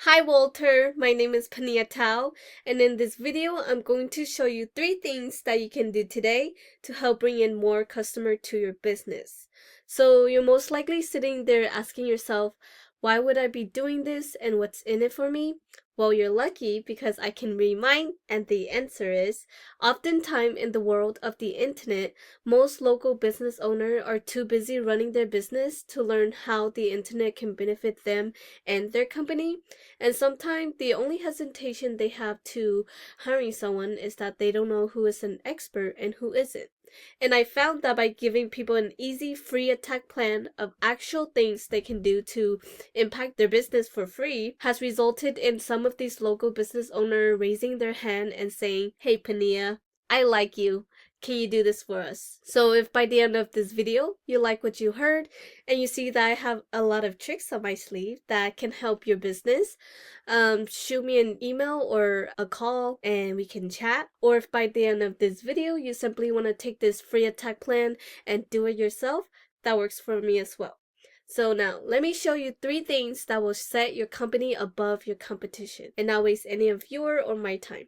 Hi Walter, my name is Panyia, and in this video I'm going to show you 3 things that you can do today to help bring in more customer to your business. So you're most likely sitting there asking yourself, why would I be doing this and what's in it for me? Well, you're lucky because I can remind, and the answer is, oftentimes in the world of the internet, most local business owners are too busy running their business to learn how the internet can benefit them and their company. And sometimes the only hesitation they have to hiring someone is that they don't know who is an expert and who isn't. And I found that by giving people an easy free attack plan of actual things they can do to impact their business for free has resulted in some of these local business owners raising their hand and saying, "Hey Panyia, I like you. Can you do this for us?" So if by the end of this video you like what you heard and you see that I have a lot of tricks up my sleeve that can help your business, shoot me an email or a call and we can chat. Or if by the end of this video you simply want to take this free attack plan and do it yourself, that works for me as well. So now let me show you 3 things that will set your company above your competition and not waste any of your or my time.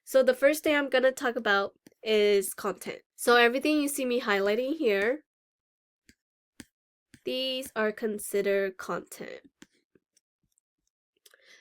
So the first thing I'm going to talk about is content. So everything you see me highlighting here, these are considered content.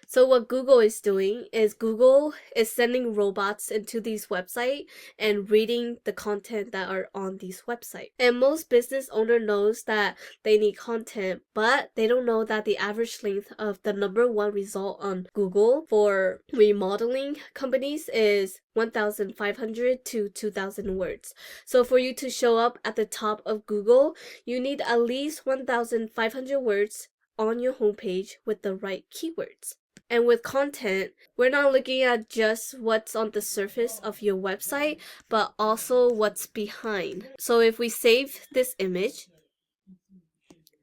So what Google is doing is Google is sending robots into these websites and reading the content that are on these websites. And most business owner knows that they need content, but they don't know that the average length of the #1 result on Google for remodeling companies is 1,500 to 2,000 words. So for you to show up at the top of Google, you need at least 1,500 words on your homepage with the right keywords. And with content, we're not looking at just what's on the surface of your website, but also what's behind. So if we save this image,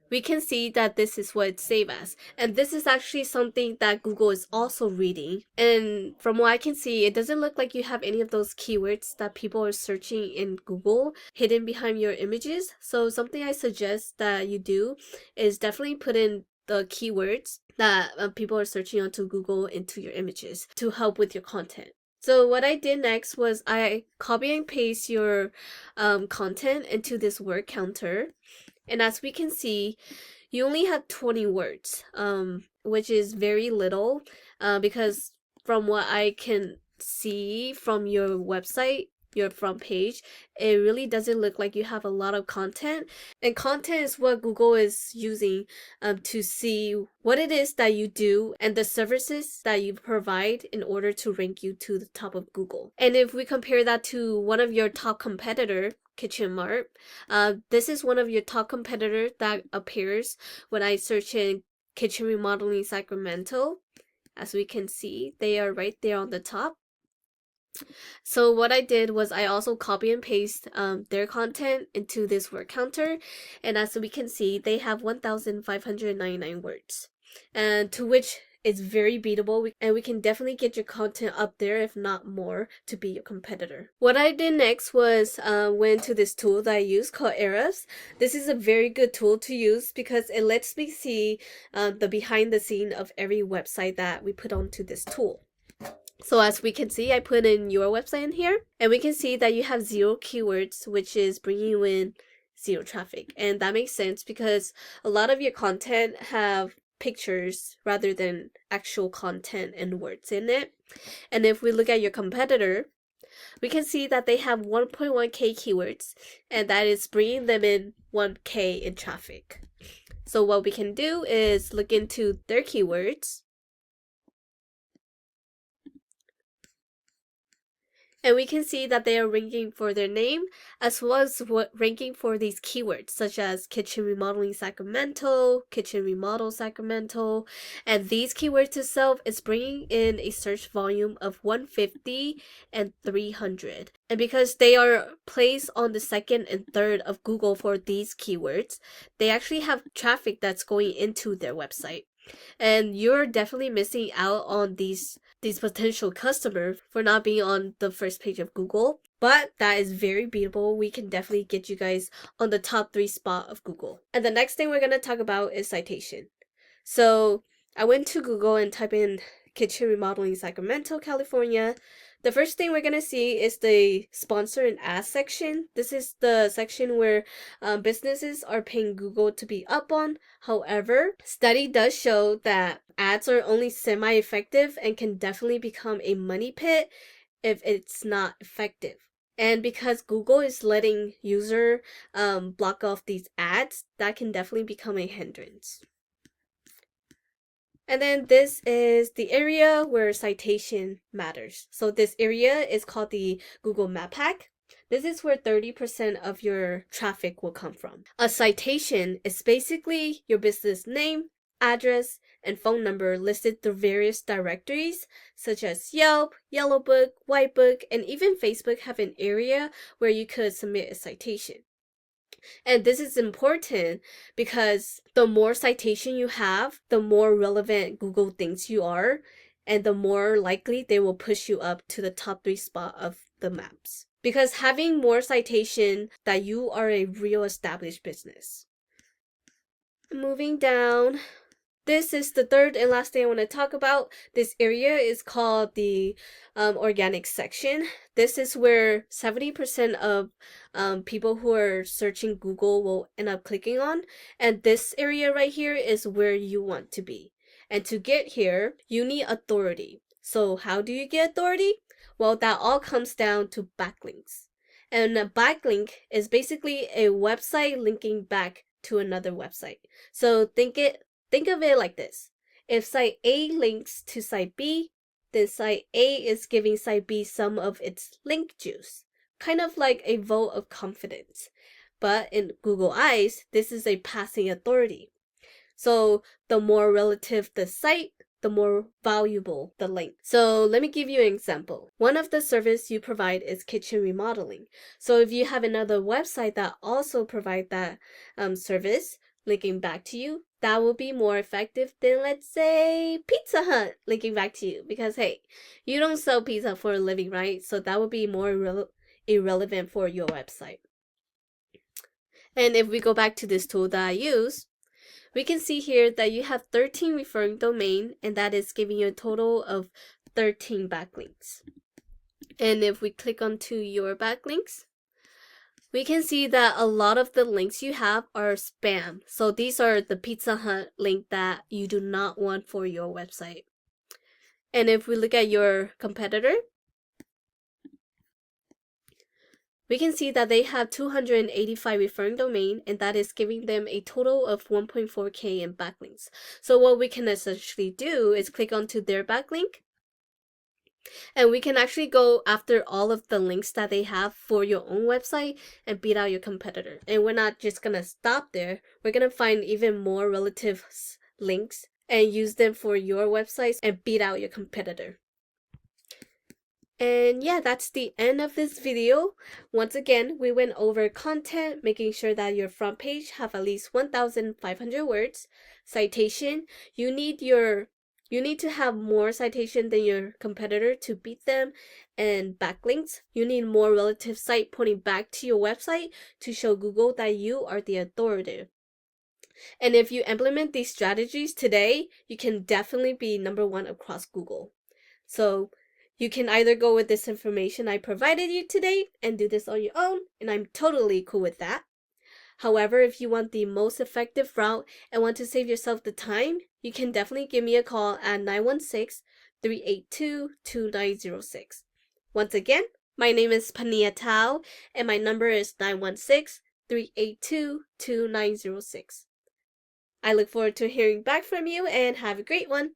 we can see that this is what it's saved as. And this is actually something that Google is also reading. And from what I can see, it doesn't look like you have any of those keywords that people are searching in Google hidden behind your images. So something I suggest that you do is definitely put in the keywords that people are searching onto Google into your images to help with your content. So what I did next was I copy and paste your content into this word counter. And as we can see, you only have 20 words, which is very little because from what I can see from your website, your front page, it really doesn't look like you have a lot of content. And content is what Google is using to see what it is that you do and the services that you provide in order to rank you to the top of Google. And if we compare that to one of your top competitor, Kitchen Mart, this is one of your top competitors that appears when I search in kitchen remodeling Sacramento. As we can see, they are right there on the top. So what I did was I also copy and paste their content into this word counter, and as we can see, they have 1,599 words, and to which it's very beatable, and we can definitely get your content up there, if not more, to be your competitor. What I did next was went to this tool that I use called Ahrefs. This is a very good tool to use because it lets me see the behind the scene of every website that we put onto this tool. So as we can see, I put in your website in here, and we can see that you have 0 keywords, which is bringing you in 0 traffic. And that makes sense because a lot of your content have pictures rather than actual content and words in it. And if we look at your competitor, we can see that they have 1.1k keywords, and that is bringing them in 1k in traffic. So what we can do is look into their keywords. And we can see that they are ranking for their name as well as ranking for these keywords such as kitchen remodeling Sacramento, kitchen remodel Sacramento, and these keywords itself is bringing in a search volume of 150 and 300. And because they are placed on the 2nd and 3rd of Google for these keywords, they actually have traffic that's going into their website. And you're definitely missing out on these potential customers for not being on the first page of Google, but that is very beatable. We can definitely get you guys on the top 3 spot of Google. And the next thing we're going to talk about is citation. So I went to Google and typed in kitchen remodeling Sacramento, California. The first thing we're going to see is the sponsor and ads section. This is the section where businesses are paying Google to be up on. However, study does show that ads are only semi-effective and can definitely become a money pit if it's not effective. And because Google is letting user block off these ads, that can definitely become a hindrance. And then this is the area where citation matters. So this area is called the Google Map Hack. This is where 30% of your traffic will come from. A citation is basically your business name, address, and phone number listed through various directories such as Yelp, Yellow Book, White Book, and even Facebook have an area where you could submit a citation. And this is important because the more citation you have, the more relevant Google thinks you are, and the more likely they will push you up to the top 3 spot of the maps. Because having more citation that you are a real established business. Moving down, this is the third and last thing I want to talk about. This area is called the organic section. This is where 70% of people who are searching Google will end up clicking on. And this area right here is where you want to be. And to get here, you need authority. So how do you get authority? Well, that all comes down to backlinks. And a backlink is basically a website linking back to another website. So think of it like this. If site A links to site B, then site A is giving site B some of its link juice, kind of like a vote of confidence. But in Google eyes, this is a passing authority. So the more relative the site, the more valuable the link. So let me give you an example. One of the service you provide is kitchen remodeling. So if you have another website that also provide that service, linking back to you, that will be more effective than, let's say, Pizza Hut linking back to you. Because, hey, you don't sell pizza for a living, right? So that would be more irrelevant for your website. And if we go back to this tool that I use, we can see here that you have 13 referring domain, and that is giving you a total of 13 backlinks. And if we click onto your backlinks, we can see that a lot of the links you have are spam. So these are the Pizza Hut link that you do not want for your website. And if we look at your competitor, we can see that they have 285 referring domain, and that is giving them a total of 1.4K in backlinks. So what we can essentially do is click onto their backlink, and we can actually go after all of the links that they have for your own website and beat out your competitor. And we're not just gonna stop there. We're gonna find even more relative links and use them for your websites and beat out your competitor. And yeah, that's the end of this video. Once again, we went over content, making sure that your front page have at least 1,500 words. Citation, you need to have more citation than your competitor to beat them. And backlinks, you need more relative site pointing back to your website to show Google that you are the authority. And if you implement these strategies today, you can definitely be #1 across Google. So you can either go with this information I provided you today and do this on your own, and I'm totally cool with that. However, if you want the most effective route and want to save yourself the time, you can definitely give me a call at 916-382-2906. Once again, my name is Panyia Tao, and my number is 916-382-2906. I look forward to hearing back from you, and have a great one.